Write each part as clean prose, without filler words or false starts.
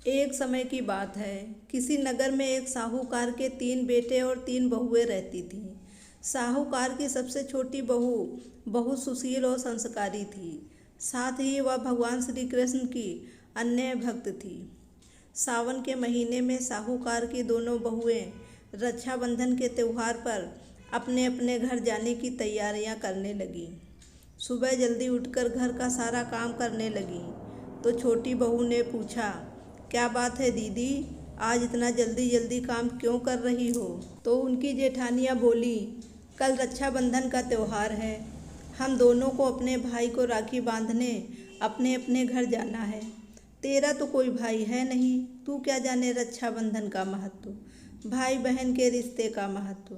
एक समय की बात है। किसी नगर में एक साहूकार के 3 बेटे और 3 बहुएं रहती थीं। साहूकार की सबसे छोटी बहू बहुत सुशील और संस्कारी थी। साथ ही वह भगवान श्री कृष्ण की अन्य भक्त थी। सावन के महीने में साहूकार की दोनों बहुएं रक्षाबंधन के त्योहार पर अपने अपने घर जाने की तैयारियां करने लगीं। सुबह जल्दी उठकर घर का सारा काम करने लगीं तो छोटी बहू ने पूछा, क्या बात है दीदी, आज इतना जल्दी जल्दी काम क्यों कर रही हो? तो उनकी जेठानियाँ बोली, कल रक्षाबंधन का त्योहार है। हम दोनों को अपने भाई को राखी बांधने अपने अपने घर जाना है। तेरा तो कोई भाई है नहीं, तू क्या जाने रक्षाबंधन का महत्व, भाई बहन के रिश्ते का महत्व।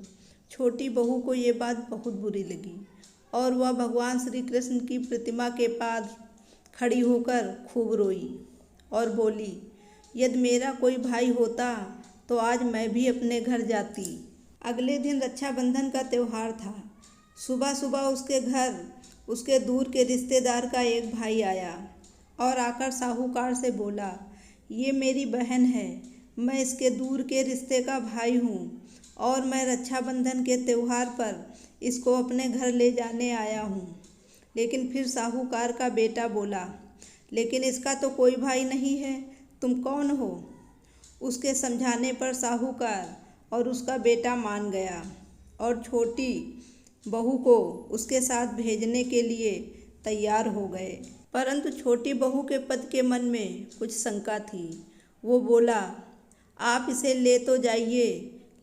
छोटी बहू को ये बात बहुत बुरी लगी और वह भगवान श्री कृष्ण की प्रतिमा के पास खड़ी होकर खूब रोई और बोली, यदि मेरा कोई भाई होता तो आज मैं भी अपने घर जाती। अगले दिन रक्षाबंधन का त्योहार था। सुबह सुबह उसके घर उसके दूर के रिश्तेदार का एक भाई आया और आकर साहूकार से बोला, ये मेरी बहन है, मैं इसके दूर के रिश्ते का भाई हूँ और मैं रक्षाबंधन के त्योहार पर इसको अपने घर ले जाने आया हूँ। लेकिन फिर साहूकार का बेटा बोला, लेकिन इसका तो कोई भाई नहीं है, तुम कौन हो? उसके समझाने पर साहूकार और उसका बेटा मान गया और छोटी बहू को उसके साथ भेजने के लिए तैयार हो गए। परंतु छोटी बहू के पति के मन में कुछ शंका थी। वो बोला, आप इसे ले तो जाइए,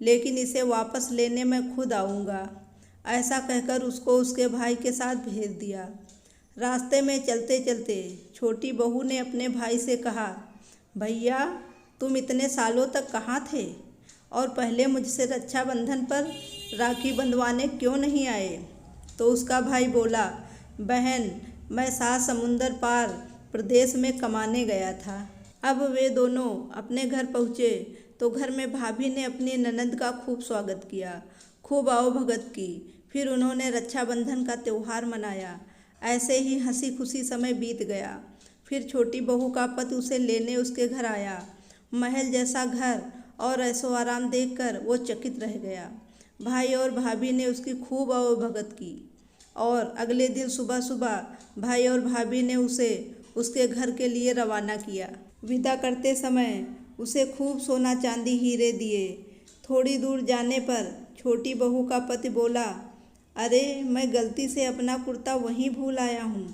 लेकिन इसे वापस लेने मैं खुद आऊँगा। ऐसा कहकर उसको उसके भाई के साथ भेज दिया। रास्ते में चलते चलते छोटी बहू ने अपने भाई से कहा, भैया तुम इतने सालों तक कहाँ थे और पहले मुझसे रक्षाबंधन पर राखी बंधवाने क्यों नहीं आए? तो उसका भाई बोला, बहन मैं 7 समुंदर पार प्रदेश में कमाने गया था। अब वे दोनों अपने घर पहुँचे तो घर में भाभी ने अपनी ननद का खूब स्वागत किया, खूब आवभगत की। फिर उन्होंने रक्षाबंधन का त्योहार मनाया। ऐसे ही हंसी खुशी समय बीत गया। फिर छोटी बहू का पति उसे लेने उसके घर आया। महल जैसा घर और ऐशो आराम देखकर वो चकित रह गया। भाई और भाभी ने उसकी खूब आवभगत की और अगले दिन सुबह सुबह भाई और भाभी ने उसे उसके घर के लिए रवाना किया। विदा करते समय उसे खूब सोना चांदी हीरे दिए। थोड़ी दूर जाने पर छोटी बहू का पति बोला, अरे मैं गलती से अपना कुर्ता वहीं भूल आया हूँ।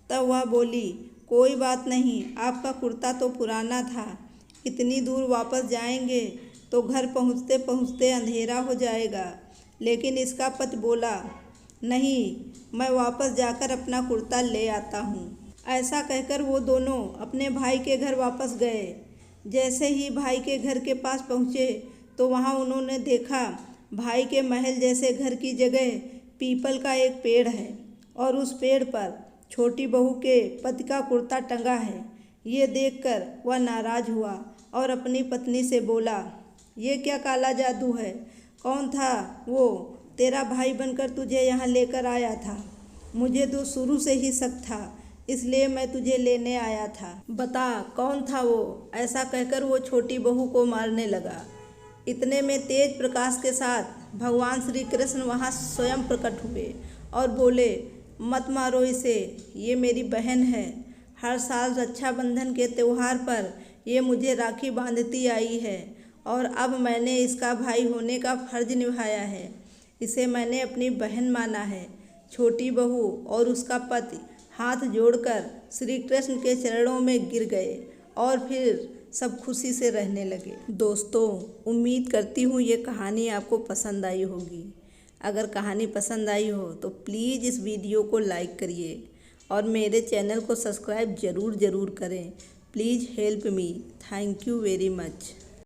तब वह बोली, कोई बात नहीं, आपका कुर्ता तो पुराना था। इतनी दूर वापस जाएंगे तो घर पहुँचते पहुँचते अंधेरा हो जाएगा। लेकिन इसका पति बोला, नहीं, मैं वापस जाकर अपना कुर्ता ले आता हूँ। ऐसा कहकर वो दोनों अपने भाई के घर वापस गए। जैसे ही भाई के घर के पास पहुँचे तो वहाँ उन्होंने देखा भाई के महल जैसे घर की जगह पीपल का एक पेड़ है और उस पेड़ पर छोटी बहू के पति का कुर्ता टंगा है। ये देखकर वह नाराज हुआ और अपनी पत्नी से बोला, ये क्या काला जादू है? कौन था वो तेरा भाई बनकर तुझे यहाँ लेकर आया था? मुझे तो शुरू से ही शक था, इसलिए मैं तुझे लेने आया था। बता कौन था वो? ऐसा कहकर वो छोटी बहू को मारने लगा। इतने में तेज प्रकाश के साथ भगवान श्री कृष्ण वहाँ स्वयं प्रकट हुए और बोले, मत मारो इसे, ये मेरी बहन है। हर साल रक्षाबंधन के त्योहार पर ये मुझे राखी बांधती आई है और अब मैंने इसका भाई होने का फर्ज निभाया है। इसे मैंने अपनी बहन माना है। छोटी बहू और उसका पति हाथ जोड़कर श्री कृष्ण के चरणों में गिर गए और फिर सब खुशी से रहने लगे। दोस्तों, उम्मीद करती हूँ ये कहानी आपको पसंद आई होगी। अगर कहानी पसंद आई हो तो प्लीज़ इस वीडियो को लाइक करिए और मेरे चैनल को सब्सक्राइब ज़रूर करें। Please help me. Thank you very much.